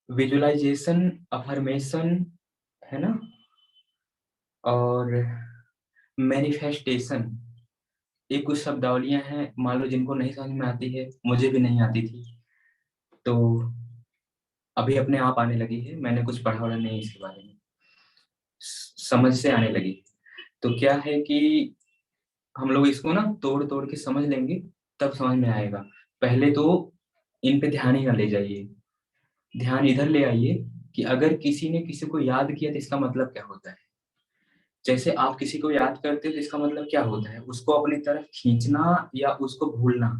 Visualisation, affirmation, है ना, और मैनिफेस्टेशन, ये कुछ शब्दावलियां हैं, मान लो जिनको नहीं समझ में आती है, मुझे भी नहीं आती थी, तो अभी अपने आप आने लगी है। मैंने कुछ पढ़ा वढ़ा नहीं इसके बारे में, समझ से आने लगी। तो क्या है कि हम लोग इसको ना तोड़ तोड़ के समझ लेंगे, तब समझ में आएगा। पहले तो इन पे ध्यान ही ना ले जाइए, ध्यान इधर ले आइए कि अगर किसी ने किसी को याद किया तो इसका मतलब क्या होता है। जैसे आप किसी को याद करते हो तो इसका मतलब क्या होता है, उसको अपनी तरफ खींचना या उसको भूलना,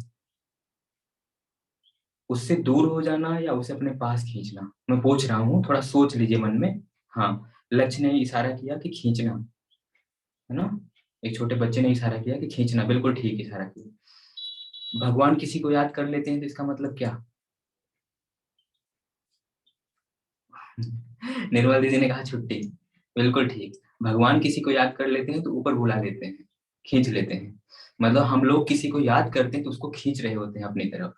उससे दूर हो जाना या उसे अपने पास खींचना। मैं पूछ रहा हूँ, थोड़ा सोच लीजिए मन में। हाँ, लक्ष्य ने इशारा किया कि खींचना, है ना, एक छोटे बच्चे ने इशारा किया कि खींचना, बिल्कुल ठीक इशारा किया। भगवान किसी को याद कर लेते हैं तो इसका मतलब क्या। निर्मल दीदी ने कहा छुट्टी, बिल्कुल ठीक। भगवान किसी को याद कर लेते हैं तो ऊपर बुला लेते हैं, खींच लेते हैं। मतलब हम लोग किसी को याद करते हैं तो उसको खींच रहे होते हैं अपनी तरफ।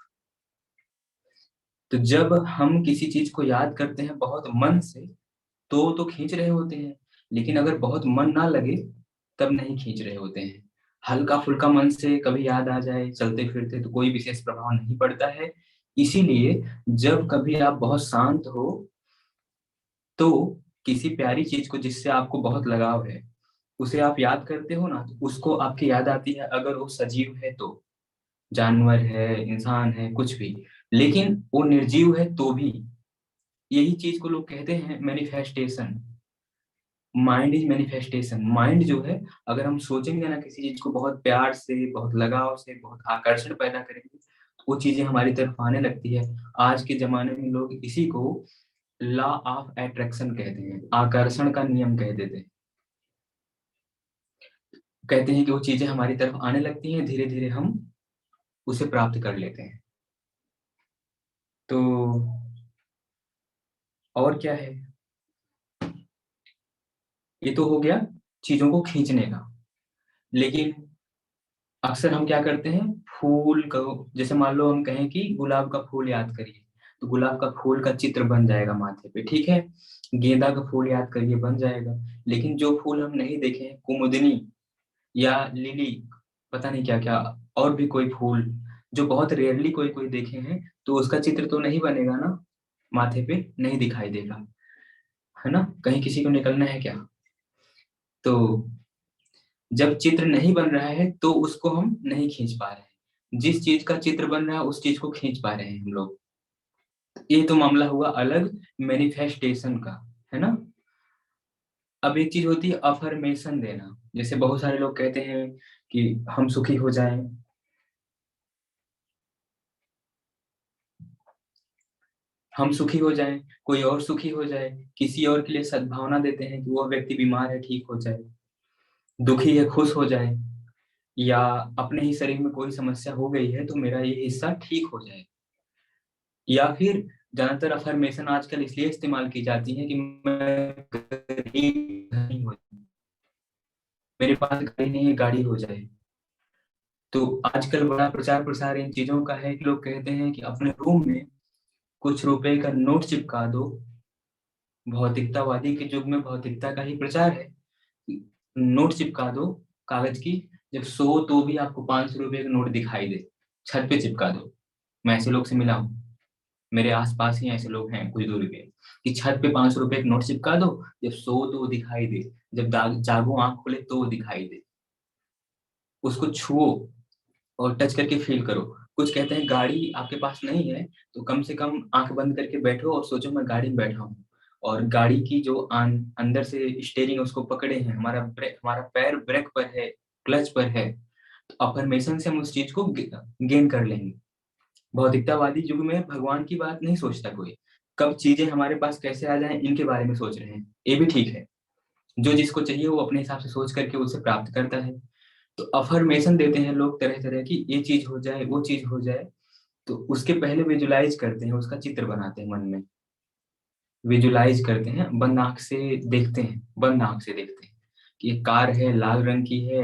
तो जब हम किसी चीज को याद करते हैं बहुत मन से, तो खींच रहे होते हैं। लेकिन अगर बहुत मन ना लगे, तब नहीं खींच रहे होते हैं। हल्का फुल्का मन से कभी याद आ जाए चलते फिरते तो कोई विशेष प्रभाव नहीं पड़ता है। इसीलिए जब कभी आप बहुत शांत हो, तो किसी प्यारी चीज को जिससे आपको बहुत लगाव है, उसे आप याद करते हो ना, तो उसको आपकी याद आती है। अगर वो सजीव है तो, जानवर है, इंसान है, कुछ भी। लेकिन वो निर्जीव है तो भी, यही चीज को लोग कहते हैं manifestation. Mind is manifestation. Mind जो है, अगर हम सोचेंगे ना किसी चीज को बहुत प्यार से, बहुत लगाव से, बहुत आकर्षण पैदा करेंगे, तो वो चीजें हमारी तरफ आने लगती है। आज के जमाने में लोग इसी को लॉ ऑफ अट्रैक्शन कहते हैं, आकर्षण का नियम कह देते हैं। कहते हैं कि वो चीजें हमारी तरफ आने लगती हैं, धीरे धीरे हम उसे प्राप्त कर लेते हैं। तो और क्या है, ये तो हो गया चीजों को खींचने का। लेकिन अक्सर हम क्या करते हैं, फूल को, जैसे मान लो हम कहें कि गुलाब का फूल याद करिए, तो गुलाब का फूल का चित्र बन जाएगा माथे पे, ठीक है। गेंदा का फूल याद करिए, बन जाएगा। लेकिन जो फूल हम नहीं देखे, कुमुदनी या लिली, पता नहीं क्या क्या, और भी कोई फूल जो बहुत रेयरली कोई कोई देखे हैं, तो उसका चित्र तो नहीं बनेगा ना, माथे पे नहीं दिखाई देगा, है ना। कहीं किसी को निकलना है क्या। तो जब चित्र नहीं बन रहा है तो उसको हम नहीं खींच पा रहे हैं। जिस चीज का चित्र बन रहा है उस चीज को खींच पा रहे हैं हम लोग। ये तो मामला हुआ अलग मैनिफेस्टेशन का, है ना। अब एक चीज होती है अफर्मेशन देना। जैसे बहुत सारे लोग कहते हैं कि हम सुखी हो जाएं, हम सुखी हो जाएं, कोई और सुखी हो जाए, किसी और के लिए सद्भावना देते हैं कि वो व्यक्ति बीमार है ठीक हो जाए, दुखी है खुश हो जाए, या अपने ही शरीर में कोई समस्या हो गई है तो मेरा ये हिस्सा ठीक हो जाए। या फिर ज्यादातर अफर्मेशन आजकल इसलिए इस्तेमाल की जाती है कि मैं गरीब नहीं हो, मेरे पास गाड़ी नहीं है, गाड़ी हो जाए। तो आजकल बड़ा प्रचार प्रसार इन चीजों का है कि लोग कहते हैं कि अपने रूम में कुछ रुपए का नोट चिपका दो। भौतिकतावादी के युग में भौतिकता का ही प्रचार है। नोट चिपका दो कागज की, जब सो तो भी आपको 500 रुपए का नोट दिखाई दे, छत पे चिपका दो। मैं ऐसे लोग से मिला हूँ, मेरे आसपास ही ऐसे लोग हैं कुछ दूरी पे, कि छत पे 500 रुपए का नोट चिपका दो, जब सो तो वो दिखाई दे, जब जागो आंख खोले तो वो दिखाई दे। उसको छुओ और टच करके फील करो। कुछ कहते हैं गाड़ी आपके पास नहीं है तो कम से कम आंख बंद करके बैठो और सोचो मैं गाड़ी में बैठा हूँ, और गाड़ी की जो अंदर से स्टेयरिंग उसको पकड़े हैं, हमारा पैर ब्रेक पर है, क्लच पर है। तो अफर्मेशन से हम उस चीज को गेन कर लेंगे। भौतिकतावादी युग में भगवान की बात नहीं सोचता कोई, कब चीजें हमारे पास कैसे आ जाएं इनके बारे में सोच रहे हैं। ये भी ठीक है, जो जिसको चाहिए वो अपने हिसाब से सोच करके उसे प्राप्त करता है। तो अफर्मेशन देते हैं लोग तरह तरह की, ये चीज हो जाए, वो चीज हो जाए। तो उसके पहले विजुलाइज करते हैं, उसका चित्र बनाते हैं मन में, विजुलाइज करते हैं, बंद आंख से देखते हैं, बंद आंख से देखते हैं कि ये कार है, लाल रंग की है,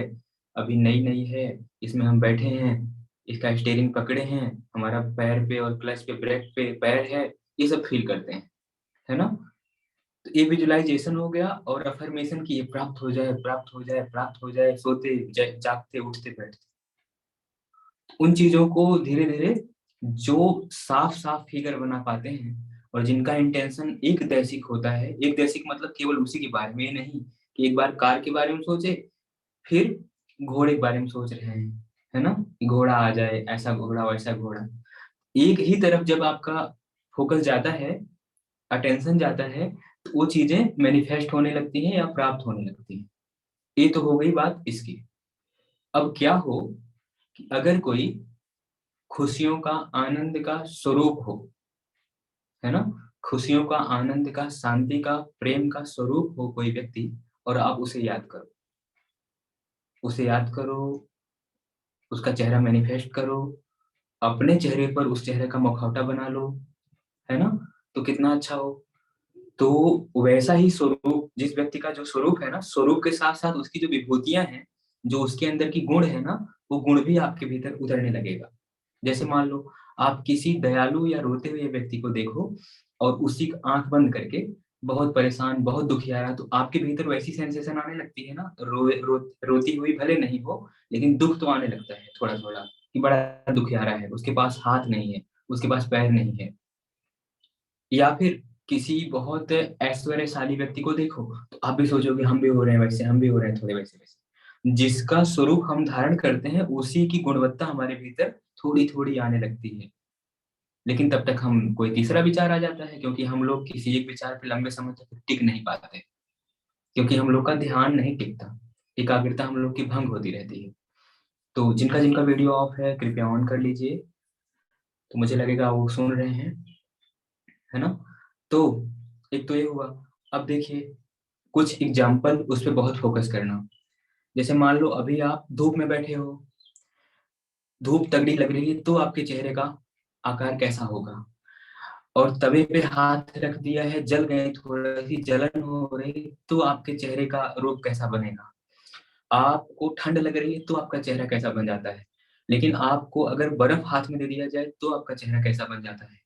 अभी नई नई है, इसमें हम बैठे हैं, इसका स्टीयरिंग पकड़े हैं, हमारा पैर पे और क्लच पे, ब्रेक पे पैर है, ये सब फील करते हैं, है ना। तो ये विजुअलाइजेशन हो गया, और अफर्मेशन की ये प्राप्त हो जाए, प्राप्त हो जाए, प्राप्त हो जाए, सोते जागते उठते बैठते, उन चीजों को धीरे धीरे जो साफ साफ फिगर बना पाते हैं, और जिनका इंटेंशन एक दैसिक होता है, एक दैसिक मतलब केवल उसी के बारे में नहीं कि एक बार कार के बारे में सोचे, फिर घोड़े के बारे में सोच रहे हैं, है ना, कि घोड़ा आ जाए, ऐसा घोड़ा वैसा घोड़ा। एक ही तरफ जब आपका फोकस जाता है, अटेंशन जाता है, तो वो चीजें मैनिफेस्ट होने लगती हैं या प्राप्त होने लगती हैं। ये तो हो गई बात इसकी। अब क्या हो कि अगर कोई खुशियों का, आनंद का स्वरूप हो, है ना, खुशियों का, आनंद का, शांति का, प्रेम का स्वरूप हो कोई व्यक्ति, और आप उसे याद करो, उसे याद करो, उसका चेहरा मैनिफेस्ट करो, अपने चेहरे पर उस चेहरे का मुखौटा बना लो, है ना, तो कितना अच्छा हो। तो वैसा ही स्वरूप, जिस व्यक्ति का जो स्वरूप है ना, स्वरूप के साथ साथ उसकी जो विभूतियां हैं, जो उसके अंदर की गुण है ना, वो गुण भी आपके भीतर उतरने लगेगा। जैसे मान लो आप किसी दयालु या रोते हुए व्यक्ति को देखो, और उसी की आंख बंद करके, बहुत परेशान, बहुत दुखियारा, तो आपके भीतर वैसी सेंसेशन आने लगती है ना, रोती हुई भले नहीं हो, लेकिन दुख तो आने लगता है थोड़ा थोड़ा, कि बड़ा दुखियारा है, उसके पास हाथ नहीं है, उसके पास पैर नहीं है। या फिर किसी बहुत ऐश्वर्यशाली व्यक्ति को देखो, तो आप भी सोचोगे हम भी हो रहे हैं वैसे, हम भी हो रहे हैं थोड़े वैसे वैसे। जिसका स्वरूप हम धारण करते हैं, उसी की गुणवत्ता हमारे भीतर थोड़ी थोड़ी आने लगती है। लेकिन तब तक हम कोई तीसरा विचार आ जाता है, क्योंकि हम लोग किसी एक विचार पे लंबे समय तक टिक नहीं पाते, क्योंकि हम लोग का ध्यान नहीं टिकता, एकाग्रता हम लोग की भंग होती रहती है। तो जिनका जिनका वीडियो ऑफ है, कृपया ऑन कर लीजिए, तो मुझे लगेगा वो सुन रहे हैं, है ना। तो एक तो ये हुआ। अब देखिए कुछ एग्जाम्पल, उस पर बहुत फोकस करना। जैसे मान लो अभी आप धूप में बैठे हो, धूप तगड़ी लग रही है, तो आपके चेहरे का आकार कैसा होगा। और तवे पे हाथ रख दिया है, जल गए, थोड़ा सी जलन हो रही, तो आपके चेहरे का रूप कैसा बनेगा। आपको ठंड लग रही है, तो आपका चेहरा कैसा बन जाता है। लेकिन आपको अगर बर्फ हाथ में दे दिया जाए, तो आपका चेहरा कैसा बन जाता है।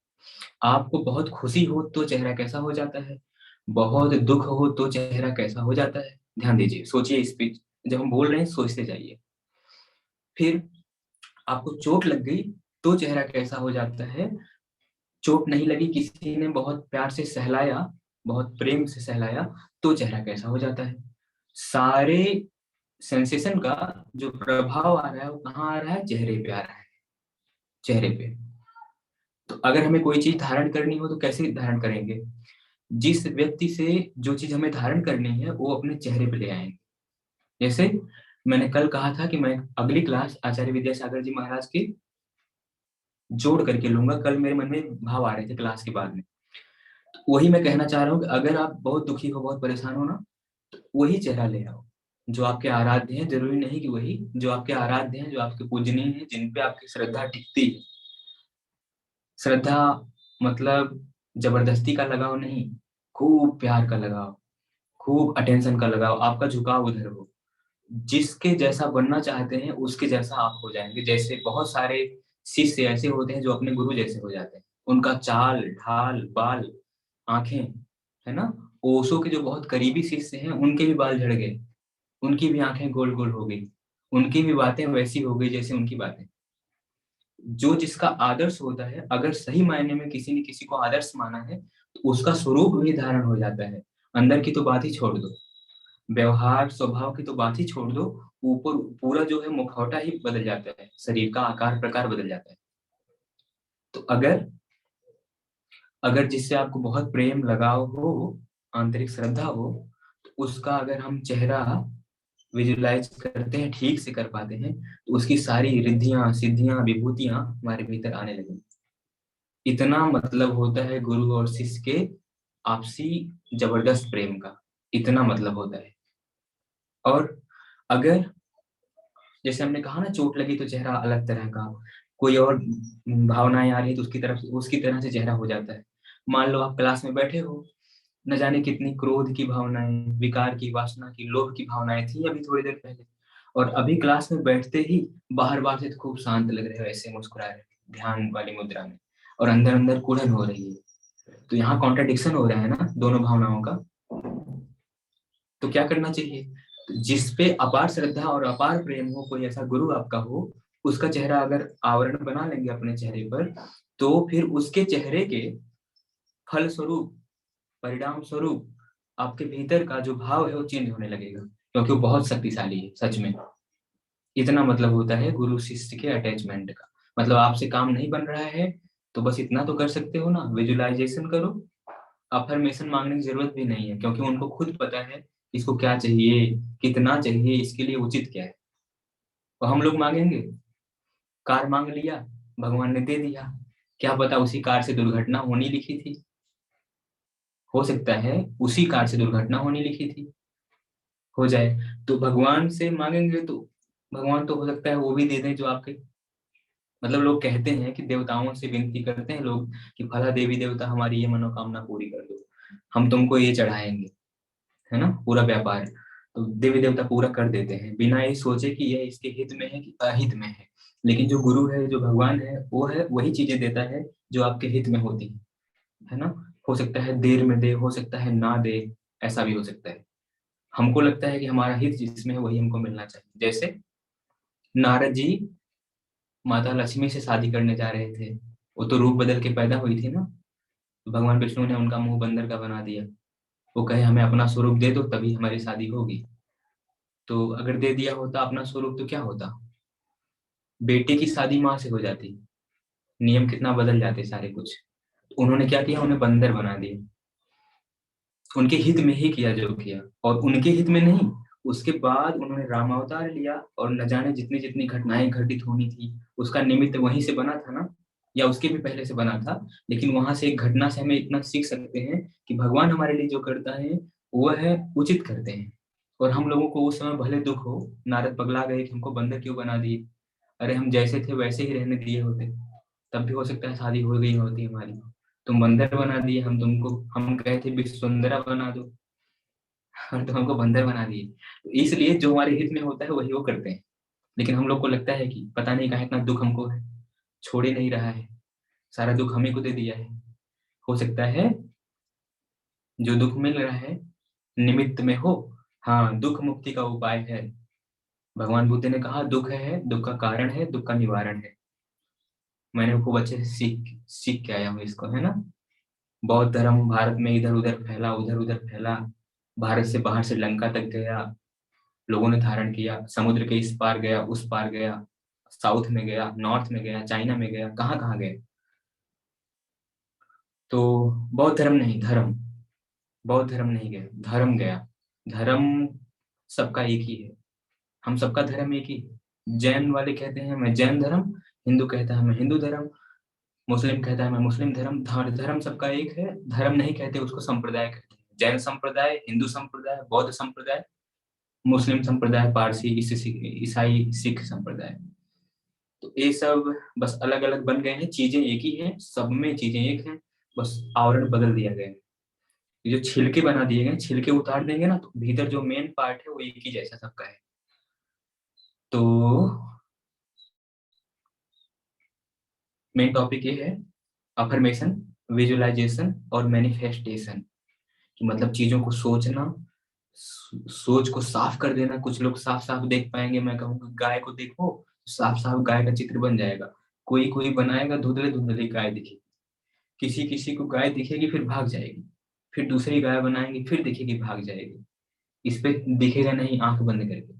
आपको बहुत खुशी हो तो चेहरा कैसा हो जाता है, बहुत दुख हो तो चेहरा कैसा हो जाता है। ध्यान दीजिए, सोचिए, इस पे जब हम बोल रहे हैं सोचते जाइए। फिर आपको चोट लग गई, तो चेहरा कैसा हो जाता है। चोट नहीं लगी, किसी ने बहुत प्यार से सहलाया, बहुत प्रेम से सहलाया, तो चेहरा कैसा हो जाता है। सारे सेंसेशन का जो प्रभाव आ रहा है, वो कहाँ आ रहा है, चेहरे पे आ रहा है, चेहरे पे। तो अगर हमें कोई चीज धारण करनी हो, तो कैसे धारण करेंगे। जिस व्यक्ति से जो चीज हमें धारण करनी है, वो अपने चेहरे पे ले आएंगे। जैसे मैंने कल कहा था कि मैं अगली क्लास आचार्य विद्यासागर जी महाराज की जोड़ करके लूंगा, कल मेरे मन में भाव आ रहे थे क्लास के बाद में। तो वही मैं कहना चाह रहा हूँ कि अगर आप बहुत दुखी हो, बहुत परेशान हो ना, तो वही चेहरा ले आओ जो आपके आराध्य हैं। जरूरी नहीं कि वही, जो आपके आराध्य हैं, जो आपके पूजनीय हैं, जिन पे आपकी श्रद्धा टिकती है। श्रद्धा मतलब जबरदस्ती का लगाव नहीं, खूब प्यार का लगाव, खूब अटेंशन का लगाव, आपका झुकाव उधर हो। जिसके जैसा बनना चाहते हैं, उसके जैसा आप हो जाएंगे। जैसे बहुत सारे शिष्य ऐसे होते हैं जो अपने गुरु जैसे हो जाते हैं, उनका चाल ढाल, बाल, आंखें, है ना। ओशो के जो बहुत करीबी शिष्य हैं, उनके भी बाल झड़ गए, उनकी भी आंखें गोल गोल हो गई, उनकी भी बातें वैसी हो गई जैसे उनकी बातें। जो जिसका आदर्श होता है, अगर सही मायने में किसी ने किसी को आदर्श माना है, तो उसका स्वरूप भी धारण हो जाता है। अंदर की तो बात ही छोड़ दो, व्यवहार स्वभाव की तो बात ही छोड़ दो, ऊपर पूरा जो है मुखौटा ही बदल जाता है, शरीर का आकार प्रकार बदल जाता है। तो अगर अगर जिससे आपको बहुत प्रेम लगाव हो, आंतरिक श्रद्धा हो, तो उसका अगर हम चेहरा विजुलाइज करते हैं, ठीक से कर पाते हैं, तो उसकी सारी रिद्धियां, सिद्धियां, विभूतियां हमारे भीतर आने लगेंगी। इतना मतलब होता है गुरु और शिष्य के आपसी जबरदस्त प्रेम का, इतना मतलब होता है। और अगर जैसे हमने कहा ना, चोट लगी तो चेहरा अलग तरह का, कोई और भावनाएं आ रही है तो उसकी तरफ उसकी तरह से चेहरा हो जाता है। मान लो आप क्लास में बैठे हो, न जाने कितनी क्रोध की भावनाएं, विकार की, वासना की, लोभ की भावनाएं थी अभी थोड़ी देर पहले, और अभी क्लास में बैठते ही बाहर बाहर से तो खूब शांत लग रहे हो, ऐसे मुस्कुरा रहे हो ध्यान वाली मुद्रा में, और अंदर अंदर कुड़न हो रही है। तो यहाँ कॉन्ट्रडिक्शन हो रहा है ना दोनों भावनाओं का। तो क्या करना चाहिए? तो जिस पे अपार श्रद्धा और अपार प्रेम हो, कोई ऐसा गुरु आपका हो, उसका चेहरा अगर आवरण बना लेंगे अपने चेहरे पर, तो फिर उसके चेहरे के फल स्वरूप, परिणाम स्वरूप आपके भीतर का जो भाव है वो चेंज होने लगेगा, क्योंकि वो बहुत शक्तिशाली है सच में। इतना मतलब होता है गुरु शिष्य के अटैचमेंट का। मतलब आपसे काम नहीं बन रहा है तो बस इतना तो कर सकते हो ना, विजुअलाइजेशन करो। अफर्मेशन मांगने की जरूरत भी नहीं है, क्योंकि उनको खुद पता है इसको क्या चाहिए, कितना चाहिए, इसके लिए उचित क्या है। तो हम लोग मांगेंगे, कार मांग लिया, भगवान ने दे दिया, क्या पता उसी कार से दुर्घटना होनी लिखी थी, हो सकता है उसी कार से दुर्घटना होनी लिखी थी, हो जाए। तो भगवान से मांगेंगे तो भगवान तो हो सकता है वो भी दे दें जो आपके, मतलब लोग कहते हैं कि देवताओं से विनती करते हैं लोग कि भला देवी देवता हमारी ये मनोकामना पूरी कर दो, हम तुमको ये चढ़ाएंगे, है ना, पूरा व्यापार। तो देवी देवता पूरा कर देते हैं बिना ये सोचे कि यह इसके हित में है कि अहित में है। लेकिन जो गुरु है, जो भगवान है, वो है वही चीजें देता है जो आपके हित में होती है ना। हो सकता है देर में दे, हो सकता है ना दे, ऐसा भी हो सकता है। हमको लगता है कि हमारा हित जिसमें है वही हमको मिलना चाहिए। जैसे नारद जी माता लक्ष्मी से शादी करने जा रहे थे, वो तो रूप बदल के पैदा हुई थी ना, तो भगवान विष्णु ने उनका मुंह बंदर का बना दिया। वो कहे हमें अपना स्वरूप दे दो तभी हमारी शादी होगी। तो अगर दे दिया होता अपना स्वरूप तो क्या होता, बेटे की शादी माँ से हो जाती, नियम कितना बदल जाते सारे कुछ। तो उन्होंने क्या किया, उन्हें बंदर बना दिया। उनके हित में ही किया जो किया, और उनके हित में नहीं, उसके बाद उन्होंने राम अवतार लिया, और न जाने जितनी जितनी घटनाएं घटित होनी थी उसका निमित्त वहीं से बना था ना, या उसके भी पहले से बना था। लेकिन वहां से एक घटना से हमें इतना सीख सकते हैं कि भगवान हमारे लिए जो करता है वो है उचित करते हैं। और हम लोगों को उस समय भले दुख हो, नारद पगला गए कि हमको बंदर क्यों बना दिए, अरे हम जैसे थे वैसे ही रहने दिए होते, तब भी हो सकता है शादी हो गई होती हमारी। तुम बंदर बना दिए, हम तुमको, हम कहे थे विश्वसुंदरा बना दो, और तुम हमको बंदर बना दिए। तो इसलिए जो हमारे हित में होता है वही वो करते हैं। लेकिन हम लोग को लगता है कि पता नहीं कहाँ इतना दुख हमको है, छोड़ ही नहीं रहा है, सारा दुख हमें को दे दिया है। हो सकता है जो दुख मिल रहा है निमित्त में हो। हाँ, दुख मुक्ति का उपाय है। भगवान बुद्ध ने कहा दुख है, दुख का कारण है, दुख का निवारण है। मैंने खूब अच्छे से सीख सीख के आया हूँ इसको, है ना। बौद्ध धर्म भारत में इधर उधर फैला, उधर उधर फैला, भारत से बाहर से लंका तक गया, लोगों ने धारण किया, समुद्र के इस पार गया, उस पार गया, साउथ में गया, नॉर्थ में गया, चाइना में गया, कहाँ कहाँ गया। तो बौद्ध धर्म नहीं, धर्म, बौद्ध धर्म नहीं गया, धर्म गया। धर्म सबका एक ही है, हम सबका धर्म एक ही है। जैन वाले कहते हैं मैं जैन धर्म, हिंदू कहता है मैं हिंदू धर्म, मुस्लिम कहता है मैं मुस्लिम धर्म। धर्म सबका एक है, धर्म नहीं कहते उसको संप्रदाय कहते हैं। जैन संप्रदाय, हिंदू संप्रदाय, बौद्ध संप्रदाय, मुस्लिम संप्रदाय, पारसी, ईसाई, सिख संप्रदाय। तो ये सब बस अलग अलग बन गए हैं, चीजें एक ही हैं, सब में चीजें एक हैं, बस आवरण बदल दिया गया है। ये जो छिलके बना दिए गए, छिलके उतार देंगे ना तो भीतर जो मेन पार्ट है वो एक ही जैसा सबका है। तो मेन टॉपिक ये है अफर्मेशन, विजुअलाइजेशन और मैनिफेस्टेशन, कि मतलब चीजों को सोचना, सोच को साफ कर देना। कुछ लोग साफ साफ देख पाएंगे, मैं कहूँगा गाय को देखो, साफ साफ गाय का चित्र बन जाएगा। कोई कोई बनाएगा धुंधले धुंधली गाय दिखेगी, किसी किसी को गाय दिखेगी फिर भाग जाएगी, फिर दूसरी गाय बनाएंगे फिर दिखेगी भाग जाएगी, इस पे दिखेगा नहीं आंख बंद करके।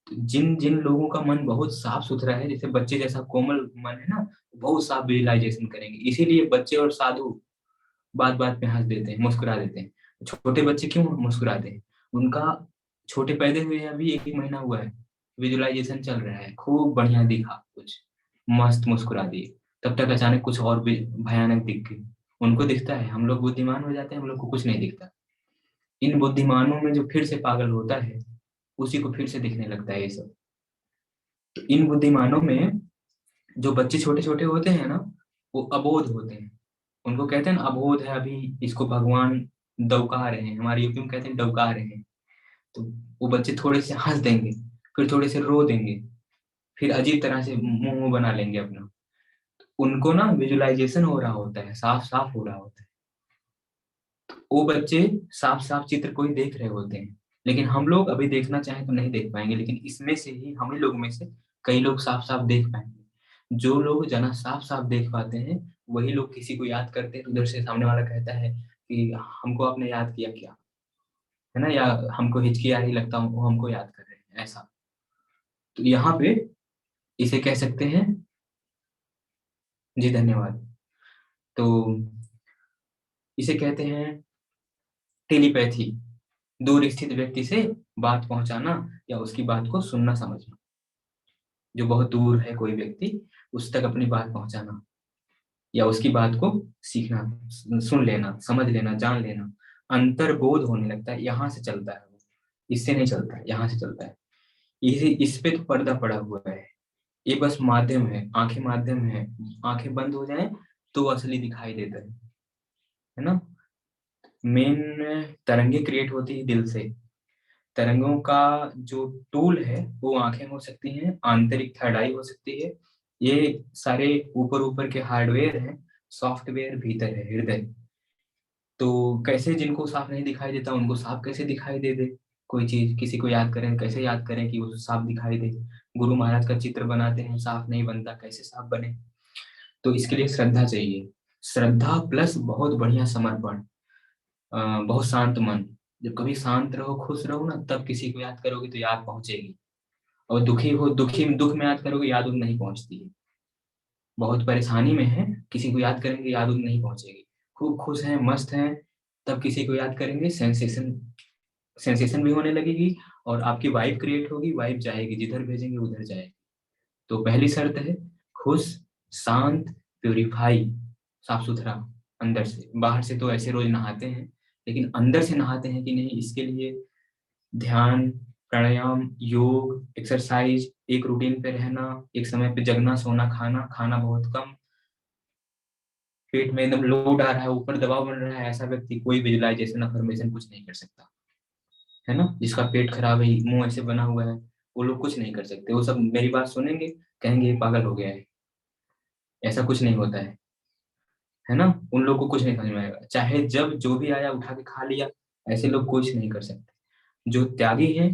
तो जिन जिन लोगों का मन बहुत साफ सुथरा है, जैसे बच्चे जैसा कोमल मन है ना, बहुत साफ विजुअलाइजेशन करेंगे। इसीलिए बच्चे और साधु बात बात पे हंस देते हैं, मुस्कुरा देते हैं। छोटे बच्चे क्यों मुस्कुराते हैं? उनका छोटे पैदा हुए हैं अभी 1 महीना हुआ है, विजुअलाइजेशन चल रहा है, खूब बढ़िया दिखा कुछ, मस्त मुस्कुरा दिए, तब तक अचानक कुछ और भी भयानक दिख गई। उनको दिखता है, हम लोग बुद्धिमान हो जाते हैं, हम लोग को कुछ नहीं दिखता। इन बुद्धिमानों में जो फिर से पागल होता है उसी को फिर से दिखने लगता है ये सब। तो इन बुद्धिमानों में जो बच्चे छोटे छोटे होते हैं ना, वो अबोध होते हैं, उनको कहते हैं ना अबोध है अभी, इसको भगवान दौका रहे हैं, हमारे यूपी में कहते हैं डौका रहे हैं। तो वो बच्चे थोड़े से हंस देंगे, फिर थोड़े से रो देंगे, फिर अजीब तरह से मुंह मुंह बना लेंगे अपना। उनको ना विजुअलाइजेशन हो रहा होता है, साफ साफ हो रहा होता है। वो बच्चे साफ साफ चित्र को ही देख रहे होते हैं, लेकिन हम लोग अभी देखना चाहें तो नहीं देख पाएंगे, लेकिन इसमें से ही हम ही लोग में से कई लोग साफ साफ देख पाएंगे। जो लोग जना साफ साफ देख पाते हैं वही लोग किसी को याद करते हैं, तो उधर से सामने वाला कहता है कि हमको आपने याद किया क्या, है ना, या हमको हिचकी आ रही लगता है, वो हमको याद कर रहे हैं, ऐसा। तो यहाँ पे इसे कह सकते हैं। जी धन्यवाद। तो इसे कहते हैं टेलीपैथी, दूर स्थित व्यक्ति से बात पहुंचाना या उसकी बात को सुनना समझना। जो बहुत दूर है कोई व्यक्ति, उस तक अपनी बात पहुंचाना या उसकी बात को सीखना, सुन लेना, समझ लेना, जान लेना। अंतर्बोध होने लगता है, यहाँ से चलता है वो, इससे नहीं चलता है, यहाँ से चलता है। इस पे तो पर्दा पड़ा हुआ है। ये बस माध्यम है, आंखें माध्यम है। आंखें बंद हो जाए तो असली दिखाई देता है ना। मेन तरंगे क्रिएट होती है दिल से। तरंगों का जो टूल है वो आंखें हो सकती हैं, आंतरिक थर्ड आई हो सकती है। ये सारे ऊपर ऊपर के हार्डवेयर हैं, सॉफ्टवेयर भीतर है हृदय। तो कैसे जिनको साफ नहीं दिखाई देता उनको साफ कैसे दिखाई दे दे। कोई चीज किसी को याद करें, कैसे याद करें कि वो साफ दिखाई दे। गुरु महाराज का चित्र बनाते हैं, साफ नहीं बनता, कैसे साफ बने। तो इसके लिए श्रद्धा चाहिए। श्रद्धा प्लस बहुत बढ़िया समर्पण, बहुत शांत मन। जब कभी शांत रहो, खुश रहो ना, तब किसी को याद करोगे तो याद पहुंचेगी। और दुखी हो, दुख में याद करोगे, याद उन नहीं पहुंचती है। बहुत परेशानी में है, किसी को याद करेंगे, याद उन नहीं पहुंचेगी। खूब खुश हैं, मस्त हैं, तब किसी को याद करेंगे, सेंसेशन सेंसेशन भी होने लगेगी। और आपकी वाइब क्रिएट होगी, वाइब जाएगी, जिधर भेजेंगे उधर जाएगी। तो पहली शर्त है खुश, शांत, प्यूरिफाई, साफ सुथरा अंदर से। बाहर से तो ऐसे रोज नहाते हैं, लेकिन अंदर से नहाते हैं कि नहीं, इसके लिए ध्यान, प्राणायाम, योग, एक्सरसाइज, एक रूटीन पे रहना, एक समय पे जगना, सोना, खाना खाना बहुत कम, पेट में एकदम लोड आ रहा है, ऊपर दबाव बन रहा है, ऐसा व्यक्ति कोई विजुअलाइजेशन अफर्मेशन कुछ नहीं कर सकता, है ना। जिसका पेट खराब है, मुंह ऐसे बना हुआ है, वो लोग कुछ नहीं कर सकते। वो सब मेरी बात सुनेंगे, कहेंगे ये पागल हो गया है। ऐसा कुछ नहीं होता है ना। उन लोग को कुछ नहीं समझ में आएगा, चाहे जब जो भी आया उठा के खा लिया। ऐसे लोग कुछ नहीं कर सकते। जो त्यागी हैं,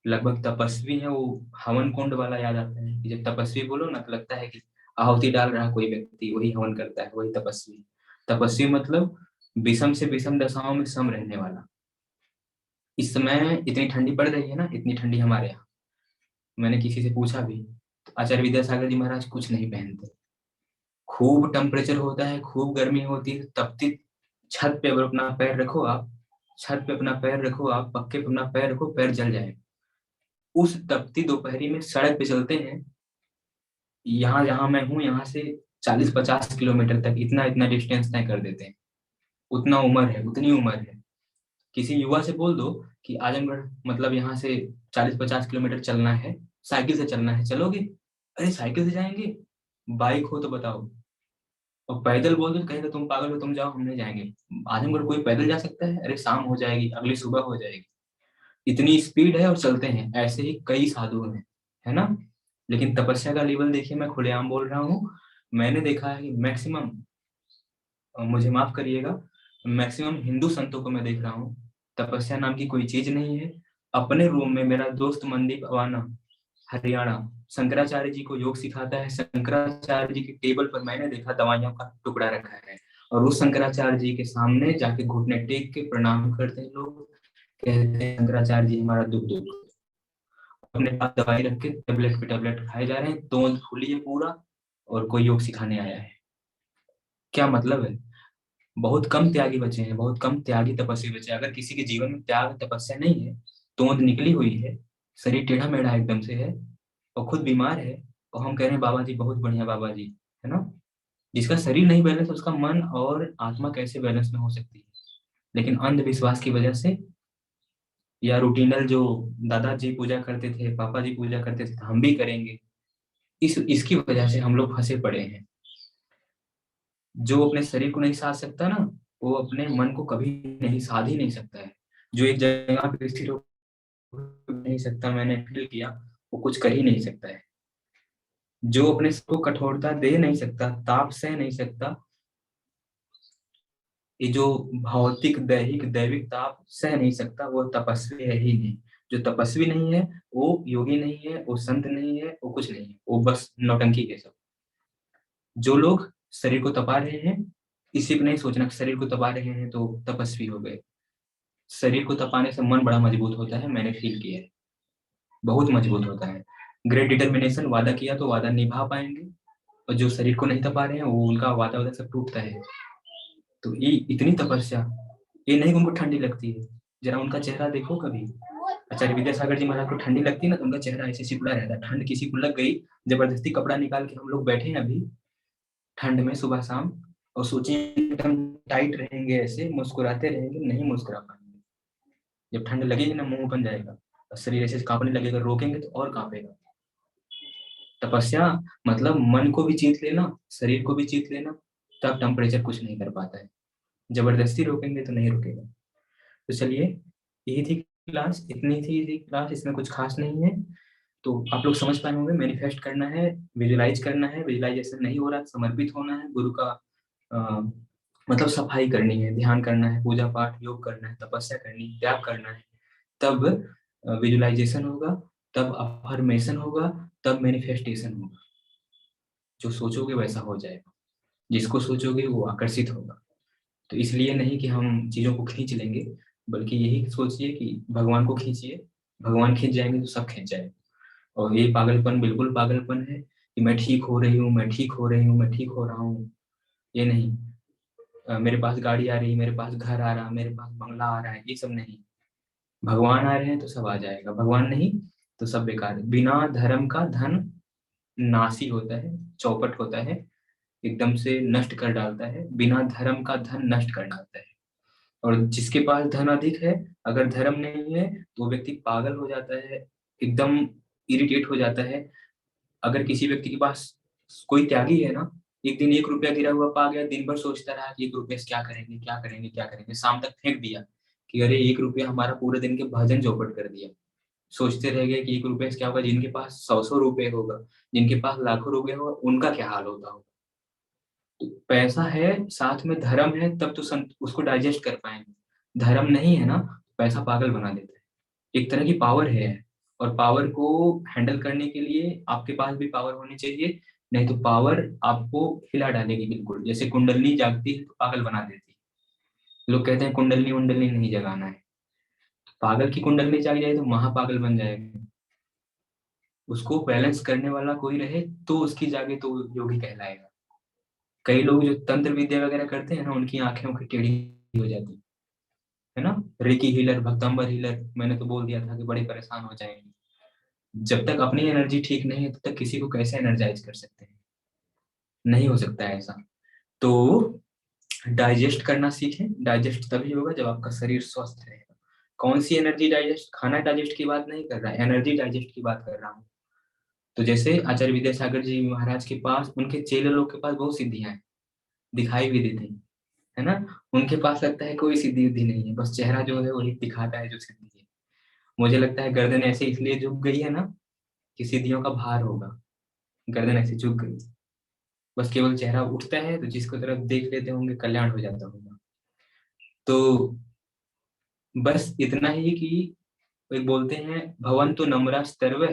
लगभग तपस्वी है, वो हवन कुंड वाला याद आता है कि जब तपस्वी बोलो ना तो लगता है कि आहुति डाल रहा कोई व्यक्ति, वही हवन करता है, वही तपस्वी। तपस्वी मतलब विषम से विषम दशाओं में सम रहने वाला। इस समय इतनी ठंडी पड़ रही है ना, इतनी ठंडी हमारे यहाँ। मैंने किसी से पूछा भी, तो आचार्य विद्यासागर जी महाराज कुछ नहीं पहनते। खूब टेम्परेचर होता है, खूब गर्मी होती है, तपती छत पे अगर अपना पैर रखो आप, छत पे अपना पैर रखो आप, पक्के पे अपना पैर रखो, पैर जल जाए। उस तपती दोपहरी में सड़क पे चलते हैं। यहाँ जहाँ मैं हूँ, यहाँ से 40-50 किलोमीटर तक इतना इतना डिस्टेंस तय कर देते हैं। उतना उम्र है, उतनी उम्र है। किसी युवा से बोल दो कि आजमगढ़ मतलब यहाँ से 40-50 किलोमीटर चलना है, साइकिल से चलना है, चलोगे? अरे साइकिल से जाएंगे, बाइक हो तो बताओ। और पैदल बोल दो तो कहेगा तुम पागल हो, तुम जाओ, हम नहीं जाएंगे। आजमगढ़ कोई पैदल जा सकता है? अरे शाम हो जाएगी, अगली सुबह हो जाएगी। इतनी स्पीड है और चलते हैं। ऐसे ही कई साधु हैं, है ना। लेकिन तपस्या का लेवल देखिए, मैं खुलेआम बोल रहा हूँ। मैंने देखा है कि मैक्सिमम, मुझे माफ करिएगा, मैक्सिमम हिंदू संतों को मैं देख रहा हूँ, तपस्या नाम की कोई चीज नहीं है। अपने रूम में मेरा दोस्त मनदीप अवाना, हरियाणा, शंकराचार्य जी को योग सिखाता है। शंकराचार्य जी की टेबल पर मैंने देखा दवाइयों का टुकड़ा रखा है, और उस शंकराचार्य जी के सामने जाके घुटने टेक के प्रणाम करते हैं लोग। कहते हैं शंकराचार्य जी हमारा दुख दूर करो। अपने पास दवाई रख के टेबलेट पे टेबलेट खाए जा रहे हैं, तोंद फूली है पूरा, और कोई योग सिखाने आया है। क्या मतलब है? बहुत कम त्यागी बचे हैं, बहुत कम त्यागी तपस्वी बचे हैं। अगर किसी के जीवन में त्याग तपस्या नहीं है, तोंद निकली हुई है, शरीर टेढ़ा मेढ़ा एकदम से है, और खुद बीमार है, और हम कह रहे हैं बाबा जी बहुत बढ़िया बाबा जी, है ना। जिसका शरीर नहीं बैलेंस, उसका मन और आत्मा कैसे बैलेंस में हो सकती है? लेकिन अंधविश्वास की वजह से, या रूटीनल जो दादाजी पूजा करते थे, पापा जी पूजा करते थे, तो हम भी करेंगे, इसकी वजह से हम लोग फंसे पड़े हैं। जो अपने शरीर को नहीं साध सकता ना, वो अपने मन को कभी नहीं साध ही नहीं सकता है। जो एक जगह पे स्थिर हो नहीं सकता, मैंने फील किया, वो कुछ कर ही नहीं सकता है। जो अपने को कठोरता दे नहीं सकता, ताप सह नहीं सकता, ये जो भौतिक दैहिक दैविक ताप सह नहीं सकता, वो तपस्वी है ही नहीं। जो तपस्वी नहीं है वो योगी नहीं है, वो संत नहीं है, वो कुछ नहीं है, वो बस नौटंकी के सब। जो लोग शरीर को तपा रहे हैं, इसी पे नहीं सोचना कि शरीर को तपा रहे हैं तो तपस्वी हो गए। शरीर को तपाने से मन बड़ा मजबूत होता है, मैंने फील किया है, बहुत मजबूत होता है। ग्रेट डिटर्मिनेशन, वादा किया तो वादा निभा पाएंगे। और जो शरीर को नहीं तपा रहे हैं, वो उनका वादा वादा सब टूटता है। तो ये इतनी तपस्या, ये नहीं कि उनको ठंडी लगती है। जरा उनका चेहरा देखो कभी। आचार्य विद्यासागर जी महाराज को ठंडी लगती है ना, तो उनका चेहरा ऐसे सिकुड़ा रहता है। ठंड किसी को लग गई, जबरदस्ती कपड़ा निकाल के हम लोग बैठे हैं अभी ठंड में सुबह शाम, और सोचे एकदम टाइट रहेंगे, ऐसे मुस्कुराते रहेंगे, नहीं मुस्कुरा पाएंगे। जब ठंड लगेगी ना, मुंह बन जाएगा और शरीर ऐसे कांपने लगेगा, रोकेंगे तो और कांपेगा। तपस्या मतलब मन को भी जीत लेना, शरीर को भी जीत लेना, तब टेम्परेचर कुछ नहीं कर पाता है। जबरदस्ती रोकेंगे तो नहीं रुकेगा। तो चलिए, यही थी क्लास, इतनी थी क्लास, इसमें कुछ खास नहीं है। तो आप लोग समझ पाए होंगे, मैनिफेस्ट करना है, विजुलाइज करना है, विजुलाइजेशन नहीं हो रहा, समर्पित होना है गुरु का, अ, मतलब सफाई करनी है, ध्यान करना है, पूजा पाठ योग करना है, तपस्या करनी है, त्याग करना है, तब विजुलाइजेशन होगा, तब अफर्मेशन होगा, तब मैनिफेस्टेशन होगा। जो सोचोगे वैसा हो जाएगा, जिसको सोचोगे वो आकर्षित होगा। तो इसलिए नहीं कि हम चीजों को खींच लेंगे, बल्कि यही सोचिए कि भगवान को खींचिए, भगवान खींच जाएंगे तो सब खींच जाएंगे। और ये पागलपन बिल्कुल पागलपन है कि मैं ठीक हो रही हूँ, मैं ठीक हो रही हूँ, मैं ठीक हो रहा हूँ। ये नहीं, मेरे पास गाड़ी आ रही, मेरे पास घर आ रहा, मेरे पास बंगला आ रहा है, ये सब नहीं। भगवान आ रहे हैं तो सब आ जाएगा, भगवान नहीं तो सब बेकार है। बिना धर्म का धन नासी होता है, चौपट होता है, एकदम से नष्ट कर डालता है। बिना धर्म का धन नष्ट कर डालता है। और जिसके पास धन अधिक है, अगर धर्म नहीं है तो वो व्यक्ति पागल हो जाता है, एकदम इरिटेट हो जाता है। अगर किसी व्यक्ति के पास, कोई त्यागी है ना, एक दिन 1 रुपया गिरा हुआ पा गया, दिन भर सोचता रहा कि 1 रुपये से क्या करेंगे, क्या करेंगे, क्या करेंगे, शाम तक फेंक दिया कि अरे 1 रुपया हमारा पूरे दिन के भजन चौपट कर दिया। सोचते रह गए कि 1 रुपये से क्या होगा, जिनके पास 100 100 रुपये होगा, जिनके पास लाखों रुपये होगा, उनका क्या हाल होता होगा। तो पैसा है, साथ में धर्म है, तब तो उसको डाइजेस्ट कर पाएंगे। धर्म नहीं है ना, पैसा पागल बना देता है। एक तरह की पावर है, और पावर को हैंडल करने के लिए आपके पास भी पावर होनी चाहिए, नहीं तो पावर आपको हिला डालेगी बिल्कुल। जैसे कुंडलनी जागती है तो पागल बना देती है। लोग कहते हैं कुंडलनी उंडलनी नहीं जगाना है। पागल की कुंडलनी जाग जाए तो महापागल बन जाएगा। उसको बैलेंस करने वाला कोई रहे तो उसकी जागे तो योगी कहलाएगा। कई लोग जो तंत्र विद्या वगैरह करते हैं ना, उनकी आंखें उनकी टेढ़ी हो जाती है ना। रेकी हीलर, भक्तम्बर हीलर, मैंने तो बोल दिया था कि बड़े परेशान हो जाएंगे। जब तक अपनी एनर्जी ठीक नहीं है, तब तक किसी को कैसे एनर्जाइज कर सकते हैं। नहीं हो सकता है ऐसा। तो डाइजेस्ट करना सीखें। डाइजेस्ट तभी होगा जब आपका शरीर स्वस्थ रहेगा। कौन सी एनर्जी डाइजेस्ट, खाना डाइजेस्ट की बात नहीं कर रहा है, एनर्जी डाइजेस्ट की बात कर रहा हूँ। तो जैसे आचार्य विद्यासागर जी महाराज के पास, उनके चेले लोग के पास बहुत सिद्धियां हैं, दिखाई भी देती हैं, है ना। उनके पास लगता है कोई सिद्धि उद्धि नहीं है, बस चेहरा जो है वही दिखाता है जो सिद्धि है। मुझे लगता है गर्दन ऐसे इसलिए झुक गई है ना, कि सिद्धियों का भार होगा, गर्दन ऐसे झुक गई। बस केवल चेहरा उठता है तो जिसको तरफ देख लेते होंगे कल्याण हो जाता होगा। तो बस इतना ही कि एक बोलते हैं, भवन्तु नम्रा स्तर्व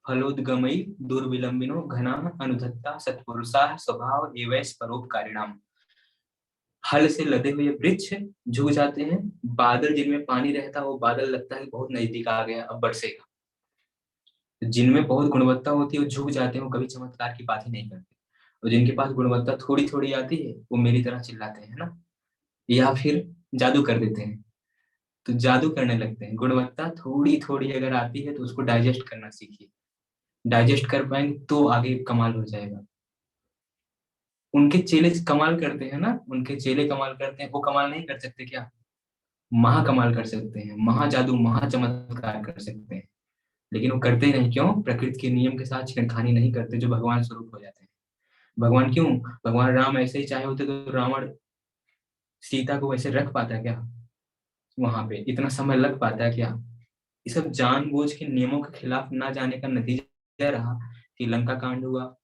फलोद्गमई दुर्विलंबिनो घना अनुधत्ता सत्पुरुषा स्वभाव एवं परोपकारिणाम। हल से लदे हुए वृक्ष झुक जाते हैं, बादल जिनमें पानी रहता है वो बादल लगता है बहुत नजदीक आ गया, अब बरसेगा। जिनमें बहुत गुणवत्ता होती है वो झुक जाते हैं, वो कभी चमत्कार की बात ही नहीं करते। और जिनके पास गुणवत्ता थोड़ी थोड़ी आती है, वो मेरी तरह चिल्लाते हैं ना, या फिर जादू कर देते हैं। तो जादू करने लगते हैं। गुणवत्ता थोड़ी थोड़ी अगर आती है तो उसको डाइजेस्ट करना सीखिए। डाइजेस्ट कर पाएंगे तो आगे कमाल हो जाएगा। उनके चेले कमाल करते हैं ना, उनके चेले कमाल करते हैं, वो कमाल नहीं कर सकते क्या? महा कमाल कर सकते हैं, महा जादू, महा चमत्कार कर सकते हैं। लेकिन वो करते ही नहीं, क्यों? प्रकृति के नियम के साथ छेड़खानी नहीं करते, जो भगवान स्वरूप हो जाते हैं। भगवान क्यों? भगवान राम ऐसे ही चाहे होते तो रावण सीता को वैसे रख पाता क्या वहां पे, इतना समय लग पाता क्या? ये सब जानबूझ के नियमों के खिलाफ ना जाने का नतीजा रहा कि लंका कांड हुआ,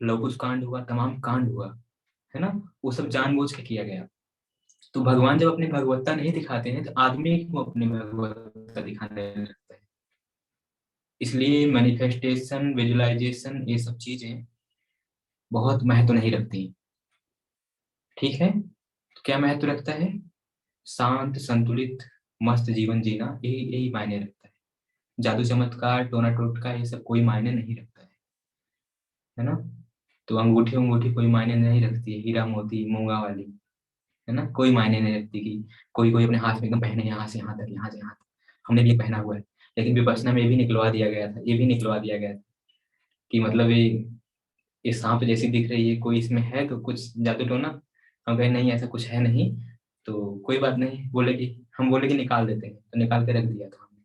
लव कुश कांड हुआ, तमाम कांड हुआ, है ना। वो सब जानबूझ के किया गया। तो भगवान जब अपनी भगवत्ता नहीं दिखाते हैं तो आदमी को अपनी भगवत्ता दिखाने लगता है। इसलिए मैनिफेस्टेशन, विजुअलाइजेशन, ये सब चीजें बहुत महत्व नहीं रखती। ठीक है, तो क्या महत्व रखता है? शांत, संतुलित, मस्त जीवन जीना, यही यही मायने रखता है। जादू, चमत्कार, टोना टोटका, ये सब कोई मायने नहीं रखता है ना। तो अंगूठी अंगूठी कोई मायने नहीं रखती है, हीरा मोती मूंगा वाली, है ना, कोई मायने नहीं रखती कि कोई कोई अपने हाथ में एकदम पहने यहाँ से यहाँ तक, यहाँ से यहाँ तक, हमने भी ये पहना हुआ है। लेकिन विपश्यना में भी निकलवा दिया गया था, ये भी निकलवा दिया गया था कि मतलब ये सांप जैसी दिख रही है, कोई इसमें है तो कुछ जादू टोना। हम कहे नहीं, ऐसा कुछ है नहीं। तो कोई बात नहीं, बोले कि हम बोले कि निकाल देते हैं, तो निकाल के रख दिया था हमने।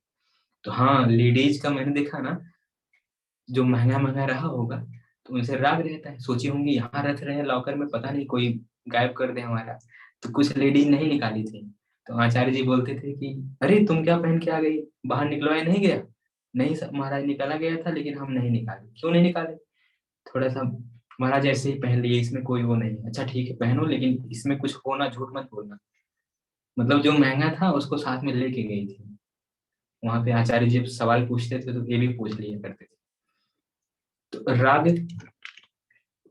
तो हाँ, लेडीज का मैंने देखा ना, जो महंगा महंगा रहा होगा तो उनसे राग रहता है, सोची होंगी यहाँ रख रहे हैं लॉकर में, पता नहीं कोई गायब कर दे हमारा। तो कुछ लेडीज नहीं निकाली थी। तो आचार्य जी बोलते थे कि अरे तुम क्या पहन के आ गई, बाहर निकलवाया नहीं गया? नहीं सर महाराज, निकाला गया था लेकिन हम नहीं निकाले। क्यों नहीं निकाले? थोड़ा सा महाराज ऐसे ही पहन लिए, इसमें कोई वो नहीं है। अच्छा ठीक है पहनो, लेकिन इसमें कुछ हो ना, झूठ मत बोलना। मतलब जो महंगा था उसको साथ में लेके गई थी। वहां पे आचार्य जी सवाल पूछते थे तो ये भी पूछ लिया करते थे। तो राग,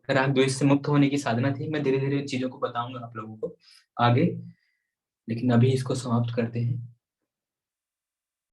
राग द्वेष से मुक्त होने की साधना थी। मैं धीरे धीरे चीजों को बताऊंगा आप लोगों को आगे, लेकिन अभी इसको समाप्त करते हैं।